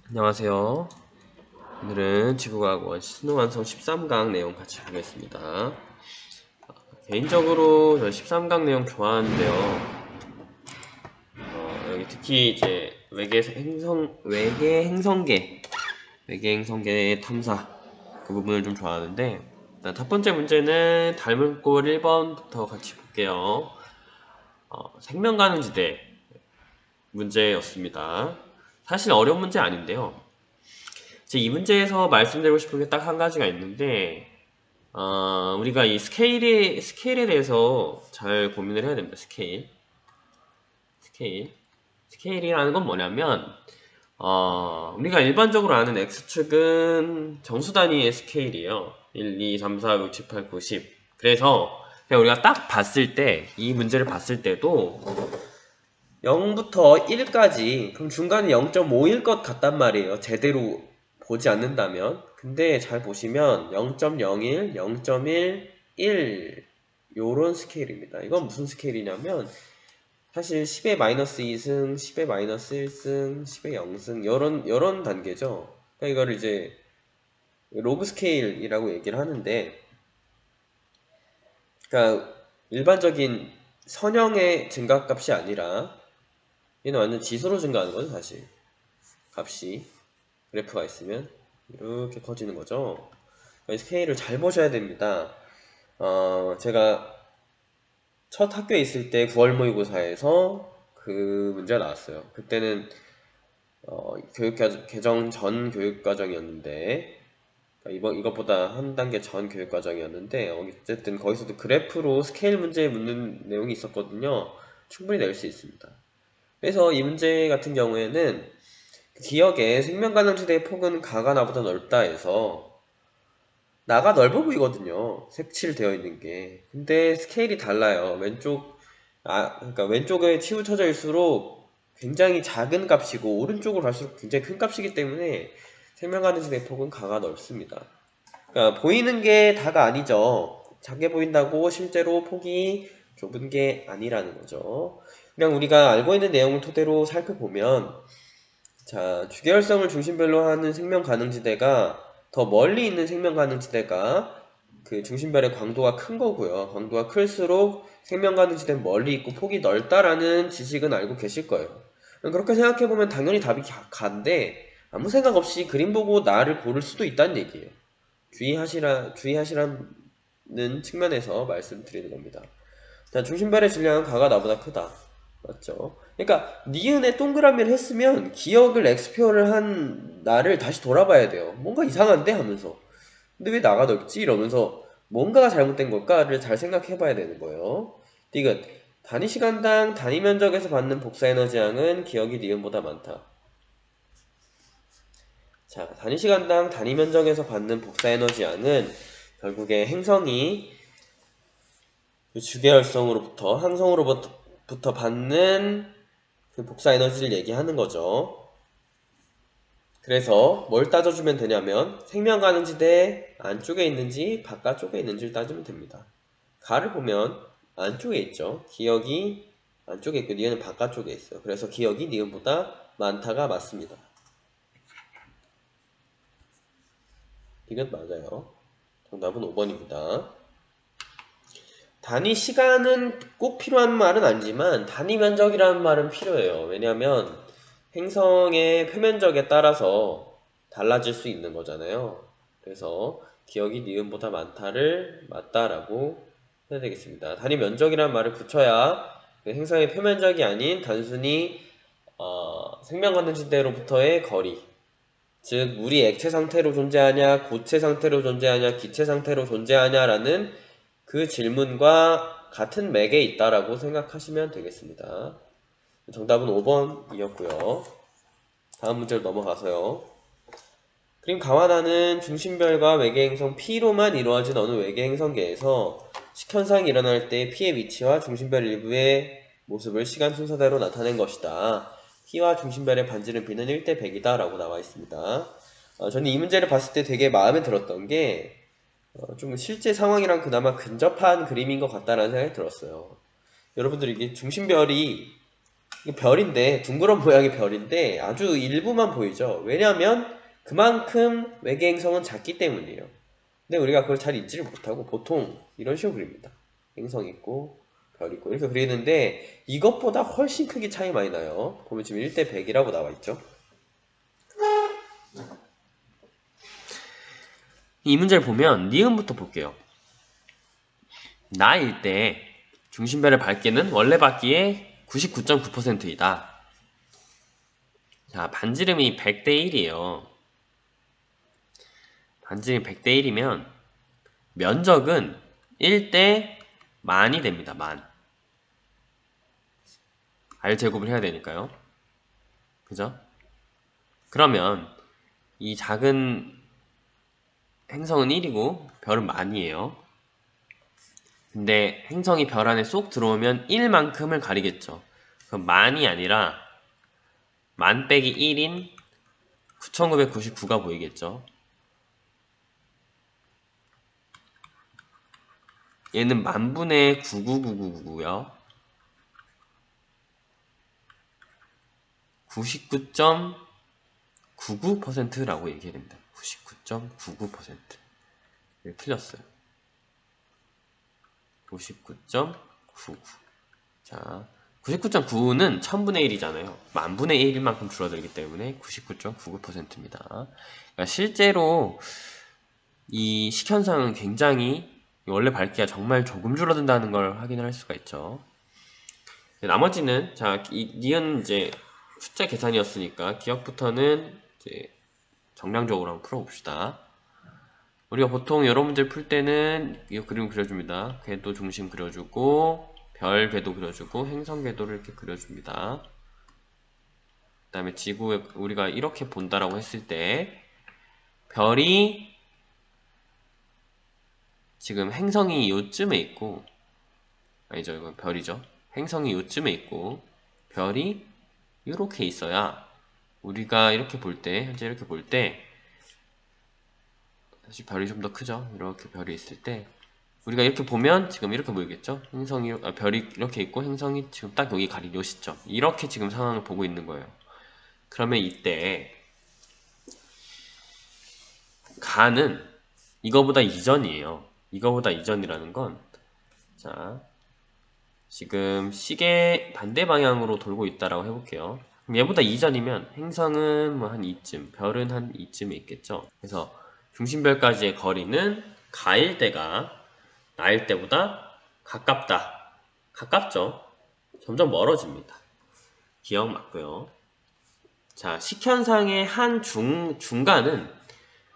안녕하세요. 오늘은 지구과학원 신호완성 13강 내용 같이 보겠습니다. 개인적으로 저 13강 내용 좋아하는데요. 여기 특히 이제 외계 행성계 탐사 그 부분을 좀 좋아하는데, 일단 첫 번째 문제는 닮은꼴 1번부터 같이 볼게요. 생명 가능 지대 문제였습니다. 사실 어려운 문제 아닌데요. 이 문제에서 말씀드리고 싶은 게 딱 한 가지가 있는데, 우리가 이 스케일에 대해서 잘 고민을 해야 됩니다. 스케일이라는 건 뭐냐면, 우리가 일반적으로 아는 X축은 정수 단위의 스케일이에요. 1, 2, 3, 4, 5, 6, 7, 8, 9, 10. 그래서 그냥 우리가 딱 봤을 때, 이 문제를 봤을 때도 0부터 1까지, 그럼 중간에 0.5일 것 같단 말이에요. 제대로 보지 않는다면. 근데 잘 보시면 0.01, 0.1, 1 요런 스케일입니다. 이건 무슨 스케일이냐면 사실 10의 마이너스 2승, 10의 마이너스 1승, 10의 0승 요런 단계죠. 그러니까 이거를 이제 로그 스케일이라고 얘기를 하는데, 그러니까 일반적인 선형의 증가값이 아니라 얘는 완전 지수로 증가하는 거죠. 사실 값이 그래프가 있으면 이렇게 커지는 거죠. 스케일을 잘 보셔야 됩니다. 제가 첫 학교에 있을 때 9월 모의고사에서 그 문제가 나왔어요. 그때는 개정 전 교육과정이었는데, 그러니까 이것보다 한 단계 전 교육과정이었는데, 어쨌든 거기서도 그래프로 스케일 문제 묻는 내용이 있었거든요. 충분히 낼 수 있습니다. 그래서 이 문제 같은 경우에는 기억에 생명 가능지대의 폭은 가가 나보다 넓다 해서 나가 넓어 보이거든요. 색칠되어 있는 게. 근데 스케일이 달라요. 그러니까 왼쪽에 치우쳐져 있을수록 굉장히 작은 값이고, 오른쪽으로 갈수록 굉장히 큰 값이기 때문에 생명 가능지대의 폭은 가가 넓습니다. 그러니까 보이는 게 다가 아니죠. 작게 보인다고 실제로 폭이 좁은 게 아니라는 거죠. 그냥 우리가 알고 있는 내용을 토대로 살펴보면, 자, 주계열성을 중심별로 하는 생명 가능지대가 더 멀리 있는 생명 가능지대가 그 중심별의 광도가 큰 거고요. 광도가 클수록 생명 가능지대는 멀리 있고 폭이 넓다라는 지식은 알고 계실 거예요. 그렇게 생각해보면 당연히 답이 가인데, 아무 생각 없이 그림 보고 나를 고를 수도 있다는 얘기예요. 주의하시라는 측면에서 말씀드리는 겁니다. 자, 중심별의 질량은 가가 나보다 크다. 맞죠? 그러니까 니은에 동그라미를 했으면 기억을 엑스표를 한 나를 다시 돌아봐야 돼요. 뭔가 이상한데 하면서. 근데 왜 나가 넓지? 이러면서 뭔가가 잘못된 걸까를 잘 생각해 봐야 되는 거예요. 디귿. 단위 시간당 단위 면적에서 받는 복사 에너지량은 기억이 니은보다 많다. 자, 단위 시간당 단위 면적에서 받는 복사 에너지량은 결국에 행성이 주계열성으로부터 항성으로부터 받는 그 복사 에너지를 얘기하는 거죠. 그래서 뭘 따져주면 되냐면 생명 가능지대 안쪽에 있는지 바깥쪽에 있는지를 따지면 됩니다. 가를 보면 안쪽에 있죠. 기억이 안쪽에 있고 니은은 바깥쪽에 있어요. 그래서 기억이 니은보다 많다가 맞습니다. 이건 맞아요. 정답은 5번입니다. 단위 시간은 꼭 필요한 말은 아니지만 단위 면적이라는 말은 필요해요. 왜냐하면 행성의 표면적에 따라서 달라질 수 있는 거잖아요. 그래서 기억이 니은보다 많다를 맞다라고 해야 되겠습니다. 단위 면적이라는 말을 붙여야 그 행성의 표면적이 아닌 단순히 생명 가능지대로부터의 거리, 즉 물이 액체 상태로 존재하냐, 고체 상태로 존재하냐, 기체 상태로 존재하냐라는 그 질문과 같은 맥에 있다라고 생각하시면 되겠습니다. 정답은 5번이었고요. 다음 문제로 넘어가서요. 그림 가와나는 중심별과 외계행성 P로만 이루어진 어느 외계행성계에서 식현상이 일어날 때 P의 위치와 중심별 일부의 모습을 시간 순서대로 나타낸 것이다. P와 중심별의 반지름 B는 1대 100이다 라고 나와 있습니다. 저는 이 문제를 봤을 때 되게 마음에 들었던 게 좀 실제 상황이랑 그나마 근접한 그림인 것 같다라는 생각이 들었어요. 여러분들 이게 중심별이 이거 별인데, 둥그런 모양의 별인데 아주 일부만 보이죠. 왜냐하면 그만큼 외계 행성은 작기 때문이에요. 근데 우리가 그걸 잘 잊지를 못하고 보통 이런 식으로 그립니다. 행성 있고 별 있고 이렇게 그리는데 이것보다 훨씬 크게 차이 많이 나요. 보면 지금 1대 100이라고 나와 있죠. 이 문제를 보면 니은부터 볼게요. 나일 때 중심별의 밝기는 원래 밝기의 99.9%이다. 자, 반지름이 100대 1이에요. 반지름이 100대 1이면 면적은 1대 만이 됩니다. 만. R 제곱을 해야 되니까요. 그죠? 그러면 이 작은 행성은 1이고 별은 만이에요. 근데 행성이 별 안에 쏙 들어오면 1만큼을 가리겠죠. 그럼 만이 아니라 만 빼기 1인 9999가 보이겠죠. 얘는 만분의 99999고요. 99.99%라고 얘기해야 됩니다. 99.99%. 이렇게 틀렸어요. 99.99. 자, 99.9는 1000분의 1이잖아요. 만분의 1만큼 줄어들기 때문에 99.99%입니다. 그러니까 실제로 이 식현상은 굉장히 원래 밝기가 정말 조금 줄어든다는 걸 확인을 할 수가 있죠. 나머지는 자, 니은 이제 숫자 계산이었으니까 기억부터는 이제 정량적으로 한번 풀어봅시다. 우리가 보통 여러 문제를 풀 때는 이 그림 그려줍니다. 궤도 중심 그려주고 별 궤도 그려주고 행성 궤도를 이렇게 그려줍니다. 그 다음에 지구에 우리가 이렇게 본다라고 했을 때 별이 지금 행성이 요쯤에 있고 아니죠, 이건 별이죠. 행성이 요쯤에 있고 별이 이렇게 있어야 우리가 이렇게 볼 때, 현재 이렇게 볼 때 사실 별이 좀 더 크죠. 이렇게 별이 있을 때 우리가 이렇게 보면 지금 이렇게 보이겠죠. 행성이 별이 이렇게 있고 행성이 지금 딱 여기 가린 요 시점, 이렇게 지금 상황을 보고 있는 거예요. 그러면 이때 가는 이거보다 이전이에요. 이거보다 이전이라는 건 자, 지금 시계 반대 방향으로 돌고 있다라고 해볼게요. 그럼 얘보다 이전이면 행성은 뭐 한 이쯤, 별은 한 이쯤에 있겠죠. 그래서 중심별까지의 거리는 가일 때가 나일 때보다 가깝다. 가깝죠. 점점 멀어집니다. 기억 맞고요. 자, 식현상의 한 중간은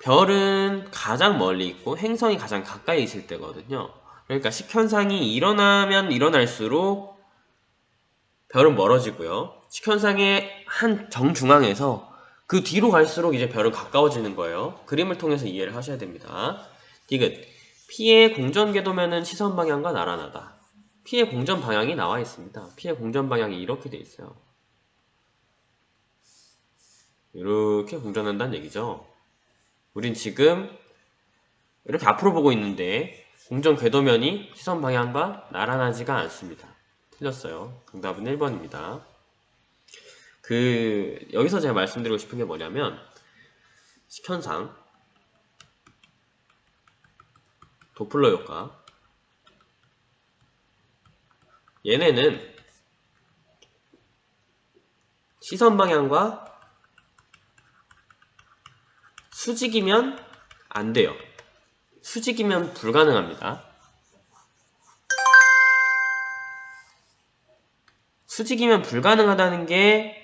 별은 가장 멀리 있고 행성이 가장 가까이 있을 때거든요. 그러니까 식현상이 일어나면 일어날수록 별은 멀어지고요. 식현상의 한 정중앙에서 그 뒤로 갈수록 이제 별은 가까워지는 거예요. 그림을 통해서 이해를 하셔야 됩니다. 디귿. P의 공전 궤도면은 시선 방향과 나란하다. P의 공전 방향이 나와 있습니다. P의 공전 방향이 이렇게 돼 있어요. 이렇게 공전한다는 얘기죠. 우린 지금 이렇게 앞으로 보고 있는데 공전 궤도면이 시선 방향과 나란하지가 않습니다. 틀렸어요. 정답은 1번입니다. 여기서 제가 말씀드리고 싶은 게 뭐냐면 식현상 도플러 효과 얘네는 시선 방향과 수직이면 안 돼요. 수직이면 불가능합니다. 수직이면 불가능하다는 게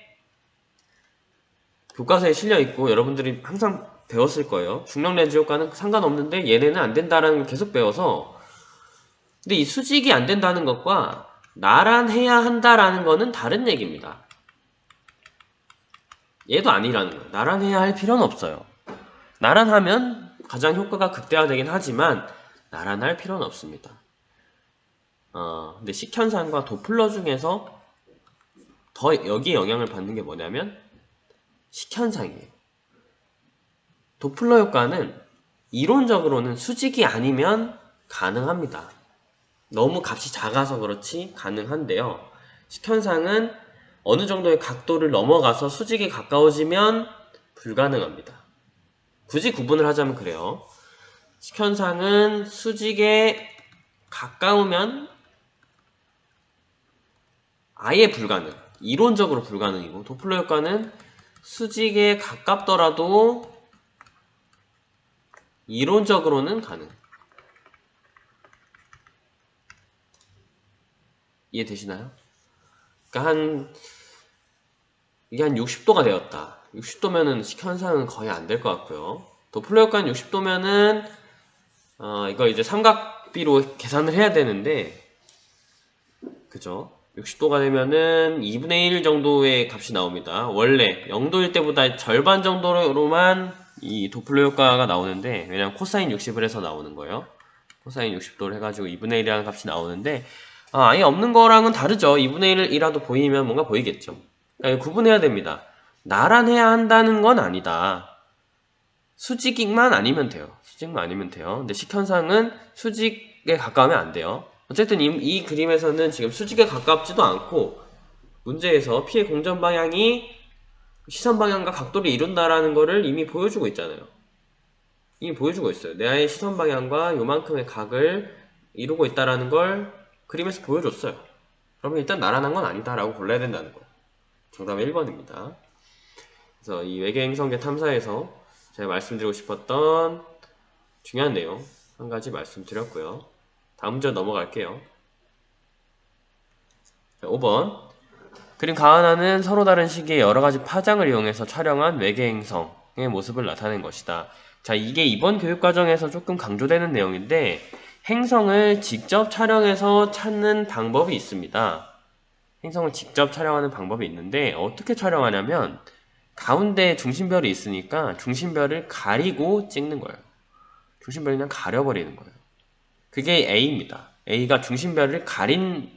교과서에 실려있고 여러분들이 항상 배웠을 거예요. 중력 렌즈 효과는 상관없는데 얘네는 안 된다라는 걸 계속 배워서 근데 이 수직이 안 된다는 것과 나란해야 한다라는 거는 다른 얘기입니다. 얘도 아니라는 거예요. 나란해야 할 필요는 없어요. 나란하면 가장 효과가 극대화되긴 하지만 나란할 필요는 없습니다. 근데 식현상과 도플러 중에서 더 여기에 영향을 받는 게 뭐냐면 식현상이에요. 도플러 효과는 이론적으로는 수직이 아니면 가능합니다. 너무 값이 작아서 그렇지 가능한데요. 식현상은 어느 정도의 각도를 넘어가서 수직에 가까워지면 불가능합니다. 굳이 구분을 하자면 그래요. 식현상은 수직에 가까우면 아예 불가능, 이론적으로 불가능이고, 도플러 효과는 수직에 가깝더라도 이론적으로는 가능. 이해되시나요? 그러니까 이게 한 60도가 되었다. 60도면은 식현상은 거의 안 될 것 같고요. 도플러 효과는 60도면은 이거 이제 삼각비로 계산을 해야 되는데, 그죠? 60도가 되면은 2분의 1 정도의 값이 나옵니다. 원래 0도일 때보다 절반 정도로만 이 도플러 효과가 나오는데, 왜냐면 코사인 60을 해서 나오는 거예요. 코사인 60도를 해가지고 2분의 1이라는 값이 나오는데, 아예 없는 거랑은 다르죠. 2분의 1이라도 보이면 뭔가 보이겠죠. 그러니까 구분해야 됩니다. 나란해야 한다는 건 아니다. 수직만 아니면 돼요. 수직만 아니면 돼요. 근데 식현상은 수직에 가까우면 안 돼요. 어쨌든 이 그림에서는 지금 수직에 가깝지도 않고, 문제에서 P의 공전 방향이 시선 방향과 각도를 이룬다라는 거를 이미 보여주고 있잖아요. 이미 보여주고 있어요. 내 시선 방향과 요만큼의 각을 이루고 있다라는 걸 그림에서 보여줬어요. 그러면 일단 나란한 건 아니다라고 골라야 된다는 거예요. 정답은 1번입니다. 그래서 이 외계행성계 탐사에서 제가 말씀드리고 싶었던 중요한 내용 한 가지 말씀드렸고요. 다음 문제 넘어갈게요. 자, 5번. 그림 가하나는 서로 다른 시기에 여러가지 파장을 이용해서 촬영한 외계행성의 모습을 나타낸 것이다. 자, 이게 이번 교육과정에서 조금 강조되는 내용인데, 행성을 직접 촬영해서 찾는 방법이 있습니다. 행성을 직접 촬영하는 방법이 있는데, 어떻게 촬영하냐면 가운데에 중심별이 있으니까 중심별을 가리고 찍는 거예요. 중심별을 그냥 가려버리는 거예요. 그게 A입니다. A가 중심별을 가린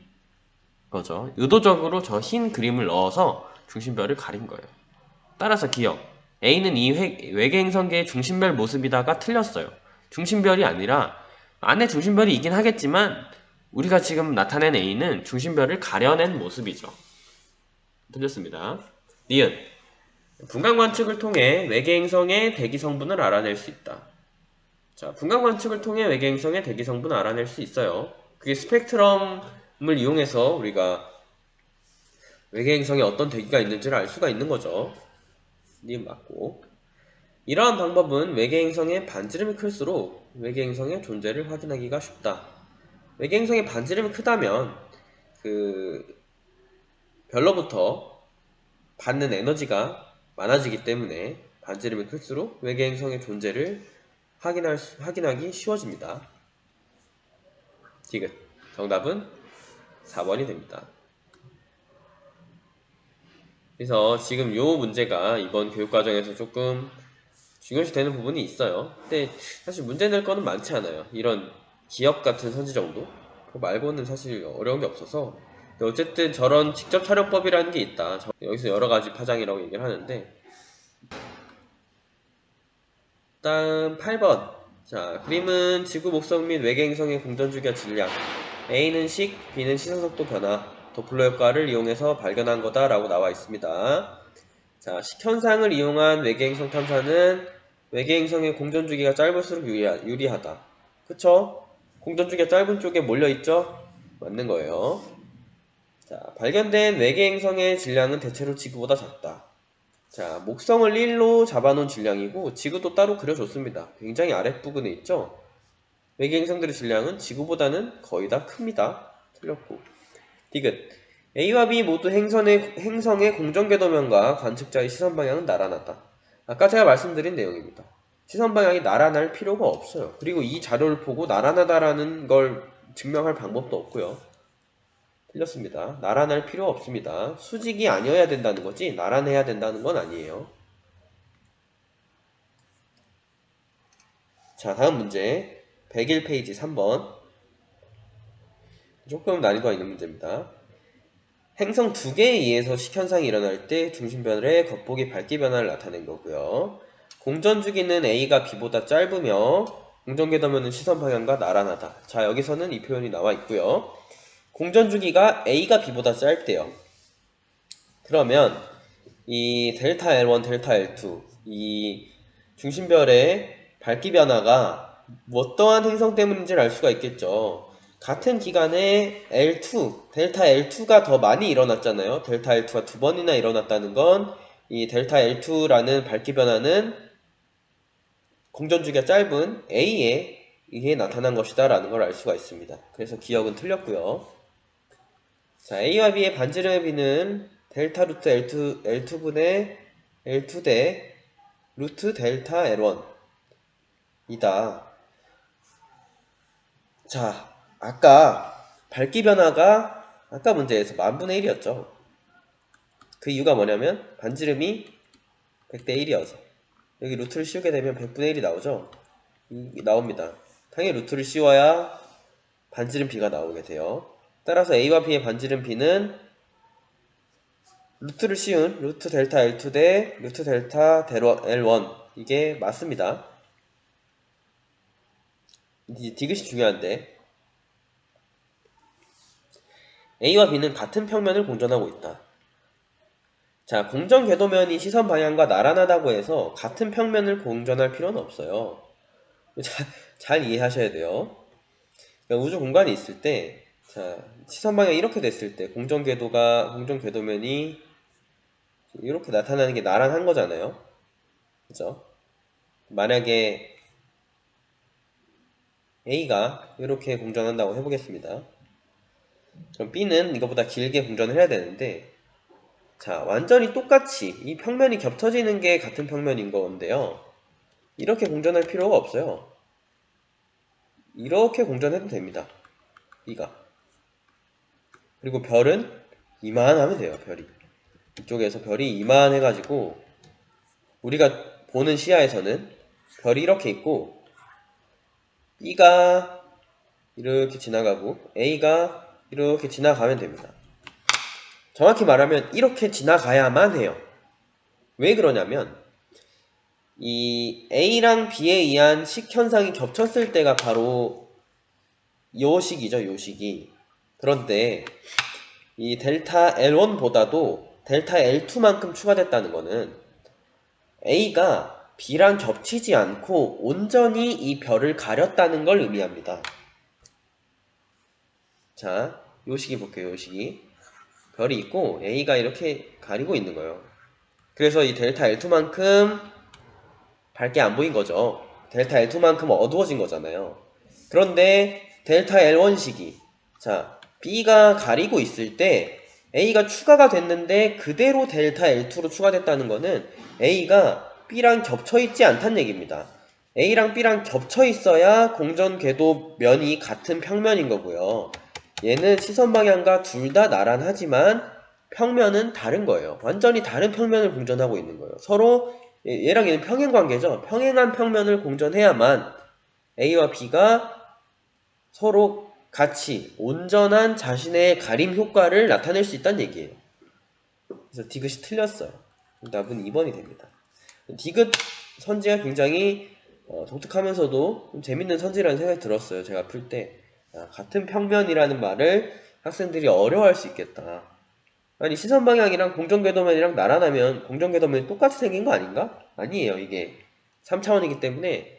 거죠. 의도적으로 저 흰 그림을 넣어서 중심별을 가린 거예요. 따라서 기억. A는 이 외계행성계의 중심별 모습이다가 틀렸어요. 중심별이 아니라 안에 중심별이 있긴 하겠지만 우리가 지금 나타낸 A는 중심별을 가려낸 모습이죠. 틀렸습니다. 니은. 분간 관측을 통해 외계행성의 대기 성분을 알아낼 수 있다. 자, 분간 관측을 통해 외계행성의 대기 성분을 알아낼 수 있어요. 그게 스펙트럼을 이용해서 우리가 외계행성에 어떤 대기가 있는지를 알 수가 있는 거죠. 님 맞고. 이러한 방법은 외계행성의 반지름이 클수록 외계행성의 존재를 확인하기가 쉽다. 외계행성의 반지름이 크다면 그 별로부터 받는 에너지가 많아지기 때문에 반지름이 클수록 외계행성의 존재를 확인하기 쉬워집니다. 디귿. 정답은 4번이 됩니다. 그래서 지금 요 문제가 이번 교육과정에서 조금 중요시 되는 부분이 있어요. 근데 사실 문제 낼 거는 많지 않아요. 이런 기억 같은 선지 정도? 그거 말고는 사실 어려운 게 없어서. 근데 어쨌든 저런 직접 촬영법이라는 게 있다. 여기서 여러 가지 파장이라고 얘기를 하는데, 일단 8번. 자, 그림은 지구 목성 및 외계행성의 공전주기와 질량, A는 식, B는 시선속도 변화, 도플러 효과를 이용해서 발견한 거다 라고 나와 있습니다. 자, 식현상을 이용한 외계행성 탐사는 외계행성의 공전주기가 짧을수록 유리하다. 그쵸? 공전주기가 짧은 쪽에 몰려있죠? 맞는 거예요. 자, 발견된 외계행성의 질량은 대체로 지구보다 작다. 자, 목성을 1로 잡아놓은 질량이고 지구도 따로 그려줬습니다. 굉장히 아랫부분에 있죠? 외계행성들의 질량은 지구보다는 거의 다 큽니다. 틀렸고. 디귿. A와 B 모두 행성의 공전궤도면과 관측자의 시선 방향은 나란하다. 아까 제가 말씀드린 내용입니다. 시선 방향이 나란할 필요가 없어요. 그리고 이 자료를 보고 나란하다라는 걸 증명할 방법도 없고요. 틀렸습니다. 나란할 필요 없습니다. 수직이 아니어야 된다는 거지 나란해야 된다는 건 아니에요. 자, 다음 문제 101페이지 3번. 조금 난이도가 있는 문제입니다. 행성 2개에 의해서 식현상이 일어날 때 중심별의 겉보기 밝기 변화를 나타낸 거고요. 공전주기는 A가 B보다 짧으며 공전궤도면은 시선 방향과 나란하다. 자, 여기서는 이 표현이 나와 있고요. 공전주기가 A가 B보다 짧대요. 그러면 이 델타 L1, 델타 L2 이 중심별의 밝기 변화가 어떠한 행성 때문인지를 알 수가 있겠죠. 같은 기간에 L2, 델타 L2가 더 많이 일어났잖아요. 델타 L2가 2번이나 일어났다는 건 이 델타 L2라는 밝기 변화는 공전주기가 짧은 A에 의해 나타난 것이다 라는 걸 알 수가 있습니다. 그래서 기억은 틀렸고요. 자, A와 B의 반지름의 B는 델타 루트 L2분의 L2 대 루트 델타 L1 이다. 자, 아까 밝기 변화가 아까 문제에서 10,000분의 1이었죠. 그 이유가 뭐냐면 반지름이 100대 1이어서 여기 루트를 씌우게 되면 100분의 1이 나오죠. 나옵니다. 당연히 루트를 씌워야 반지름 B가 나오게 돼요. 따라서 A와 B의 반지름 B는 루트를 씌운 루트 델타 L2 대 루트 델타 L1 이게 맞습니다. 이제 디귿이 중요한데 A와 B는 같은 평면을 공전하고 있다. 자, 공전 궤도면이 시선 방향과 나란하다고 해서 같은 평면을 공전할 필요는 없어요. 잘 이해하셔야 돼요. 그러니까 우주 공간이 있을 때, 자, 시선 방향이 이렇게 됐을 때 공전 궤도면이 이렇게 나타나는 게 나란한 거잖아요. 그죠? 만약에 A가 이렇게 공전한다고 해보겠습니다. 그럼 B는 이거보다 길게 공전을 해야 되는데, 자, 완전히 똑같이 이 평면이 겹쳐지는 게 같은 평면인 건데요. 이렇게 공전할 필요가 없어요. 이렇게 공전해도 됩니다. B가. 그리고 별은 이만하면 돼요. 별이. 이쪽에서 별이 이만해가지고 우리가 보는 시야에서는 별이 이렇게 있고 B가 이렇게 지나가고 A가 이렇게 지나가면 됩니다. 정확히 말하면 이렇게 지나가야만 해요. 왜 그러냐면 이 A랑 B에 의한 식 현상이 겹쳤을 때가 바로 요 식이죠. 요 식이. 그런데 이 델타 L1보다도 델타 L2만큼 추가됐다는 거는 A가 B랑 겹치지 않고 온전히 이 별을 가렸다는 걸 의미합니다. 자, 요 식이 볼게요. 요 식이. 별이 있고 A가 이렇게 가리고 있는 거예요. 그래서 이 델타 L2만큼 밝게 안 보인 거죠. 델타 L2만큼 어두워진 거잖아요. 그런데 델타 L1식이 자, B가 가리고 있을 때 A가 추가가 됐는데 그대로 델타 L2로 추가됐다는 거는 A가 B랑 겹쳐있지 않다는 얘기입니다. A랑 B랑 겹쳐있어야 공전 궤도 면이 같은 평면인 거고요. 얘는 시선 방향과 둘 다 나란하지만 평면은 다른 거예요. 완전히 다른 평면을 공전하고 있는 거예요. 서로 얘랑 얘는 평행 관계죠. 평행한 평면을 공전해야만 A와 B가 서로 같이 온전한 자신의 가림 효과를 나타낼 수 있다는 얘기예요. 그래서 디귿이 틀렸어요. 답은 2번이 됩니다. 디귿 선지가 굉장히 독특하면서도 좀 재밌는 선지라는 생각이 들었어요. 제가 풀 때. 같은 평면이라는 말을 학생들이 어려워할 수 있겠다. 아니 시선 방향이랑 공전궤도면이랑 나란하면 공전궤도면이 똑같이 생긴 거 아닌가? 아니에요. 이게 3차원이기 때문에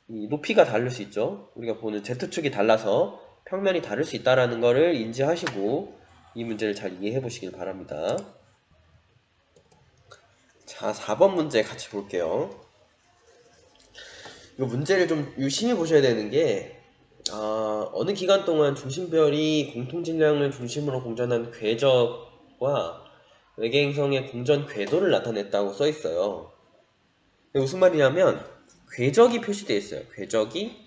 이 높이가 다를 수 있죠. 우리가 보는 Z축이 달라서 평면이 다를 수 있다는 거를 인지하시고 이 문제를 잘 이해해 보시길 바랍니다. 자, 4번 문제 같이 볼게요. 이 문제를 좀 유심히 보셔야 되는 게 어느 기간 동안 중심별이 공통질량을 중심으로 공전한 궤적과 외계행성의 공전 궤도를 나타냈다고 써있어요. 무슨 말이냐면 궤적이 표시되어 있어요. 궤적이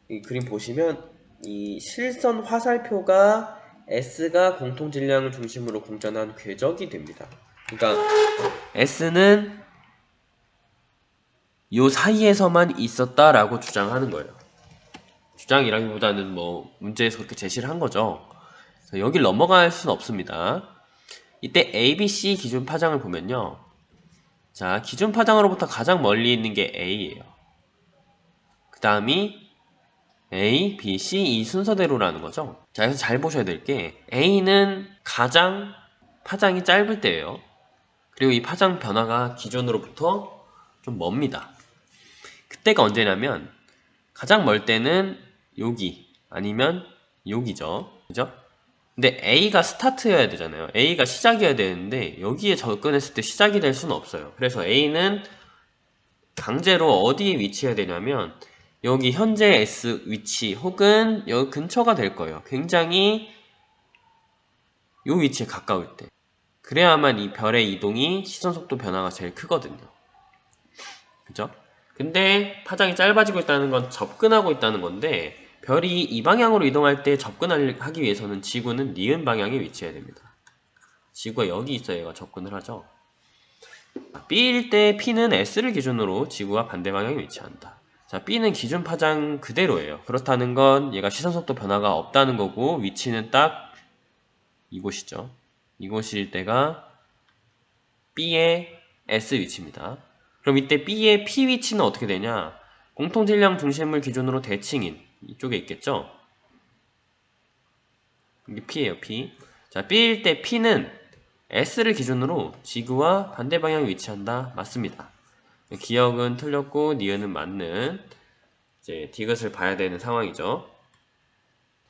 이 그림 보시면 이 실선 화살표가 S가 공통질량을 중심으로 공전한 궤적이 됩니다. 그러니까 S는 요 사이에서만 있었다라고 주장하는 거예요. 주장이라기보다는 뭐 문제에서 그렇게 제시를 한 거죠. 여길 넘어갈 수는 없습니다. 이때 ABC 기준 파장을 보면요. 자, 기준 파장으로부터 가장 멀리 있는 게 A예요. 그 다음이 A, B, C 이 순서대로라는 거죠. 자, 여기서 잘 보셔야 될 게 A는 가장 파장이 짧을 때예요. 그리고 이 파장 변화가 기존으로부터 좀 멉니다. 그때가 언제냐면 가장 멀 때는 여기 아니면 여기죠. 그죠? 근데 A가 스타트여야 되잖아요. A가 시작이어야 되는데 여기에 접근했을 때 시작이 될 수는 없어요. 그래서 A는 강제로 어디에 위치해야 되냐면 여기 현재 S 위치 혹은 여기 근처가 될 거예요. 굉장히 이 위치에 가까울 때. 그래야만 이 별의 이동이 시선속도 변화가 제일 크거든요. 그죠? 근데 파장이 짧아지고 있다는 건 접근하고 있다는 건데 별이 이 방향으로 이동할 때 접근하기 위해서는 지구는 니은 방향에 위치해야 됩니다. 지구가 여기 있어야 얘가 접근을 하죠. B일 때 P는 S를 기준으로 지구와 반대 방향에 위치한다. 자, B는 기준 파장 그대로예요. 그렇다는 건 얘가 시선속도 변화가 없다는 거고 위치는 딱 이곳이죠. 이곳일 때가 B의 S 위치입니다. 그럼 이때 B의 P 위치는 어떻게 되냐? 공통질량 중심을 기준으로 대칭인 이쪽에 있겠죠? 이게 P예요, P. 자, B일 때 P는 S를 기준으로 지구와 반대 방향에 위치한다. 맞습니다. 기억은 틀렸고 니은은 맞는 이제 디귿을 봐야 되는 상황이죠.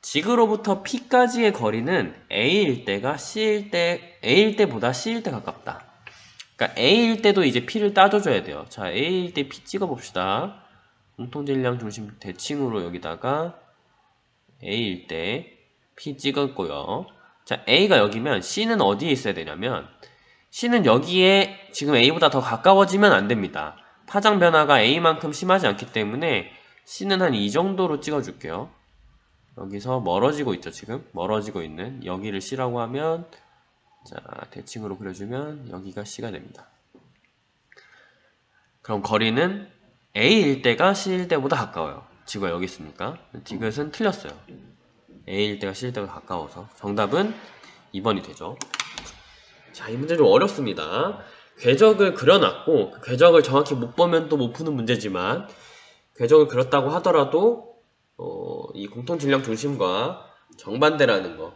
지구로부터 P까지의 거리는 A일 때가 A일 때보다 C일 때 가깝다. 그러니까 A일 때도 이제 P를 따져줘야 돼요. 자, A일 때 P 찍어봅시다. 공통질량 중심 대칭으로 여기다가 A일 때 P 찍었고요. 자, A가 여기면 C는 어디에 있어야 되냐면 C는 여기에 지금 A보다 더 가까워지면 안 됩니다. 파장 변화가 A만큼 심하지 않기 때문에 C는 한 이 정도로 찍어줄게요. 여기서 멀어지고 있죠, 지금. 멀어지고 있는 여기를 C라고 하면 자, 대칭으로 그려주면 여기가 C가 됩니다. 그럼 거리는 A일 때가 C일 때보다 가까워요. 지구가 여기 있으니까. 디귿은 틀렸어요. A일 때가 C일 때보다 가까워서. 정답은 2번이 되죠. 자, 이 문제 좀 어렵습니다. 궤적을 그려놨고 그 궤적을 정확히 못 보면 또 못 푸는 문제지만 궤적을 그렸다고 하더라도 이 공통질량 중심과 정반대라는 거.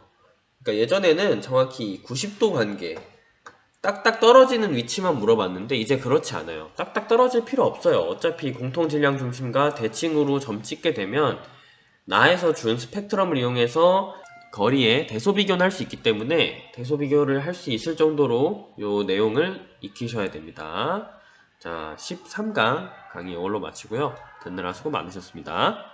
그러니까 예전에는 정확히 90도 관계 딱딱 떨어지는 위치만 물어봤는데 이제 그렇지 않아요. 딱딱 떨어질 필요 없어요. 어차피 공통질량 중심과 대칭으로 점 찍게 되면 나에서 준 스펙트럼을 이용해서 거리에 대소비교는 할 수 있기 때문에 대소비교를 할 수 있을 정도로 요 내용을 익히셔야 됩니다. 자, 13강 강의 이걸로 마치고요. 듣느라 수고 많으셨습니다.